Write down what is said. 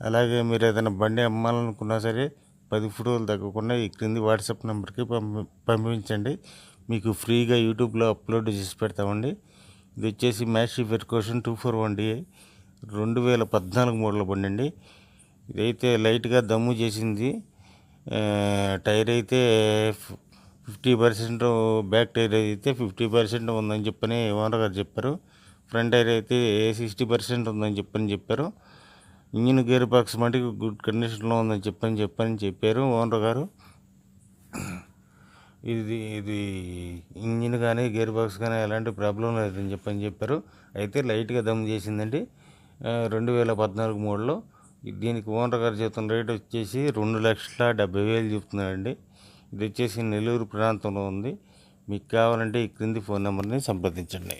అలాగే మీరు ఏదైనా బండి అమ్మాలనుకున్నా సరే 10 ఫోటోలు తగ్గకుండా ఈ క్రింది వాట్సాప్ నెంబర్కి పంపించండి. మీకు ఫ్రీగా యూట్యూబ్లో అప్లోడ్ చేసి పెడతామండి. ఇది వచ్చేసి మ్యాషి ఫెర్కోషన్ 241DI 2014 మోడల్ బండి అండి. ఇదైతే లైట్గా దమ్ము చేసింది. టైర్ అయితే 50%, బ్యాక్ టైర్ అయితే 50% ఉందని చెప్పని ఓనర్ గారు చెప్పారు. ఫ్రంట్ టైర్ అయితే 60% ఉందని చెప్పారు. ఇంజిన్ గేర్ బాక్స్ మటుకు గుడ్ కండిషన్లో ఉందని చెప్పారు ఓనర్ గారు. ఇది ఇంజిన్ కానీ గేర్ బాక్స్ కానీ ఎలాంటి ప్రాబ్లం లేదని చెప్పారు. అయితే లైట్గా దమ్ చేసిందండి. 2014 మోడల్లో. దీనికి ఓనర్ గారు చెప్తున్న రేట్ వచ్చేసి 2,70,000 చెప్తున్నారండి. ఇది వచ్చేసి నెల్లూరు ప్రాంతంలో ఉంది. మీకు కావాలంటే ఈ క్రింది ఫోన్ నెంబర్ని సంప్రదించండి.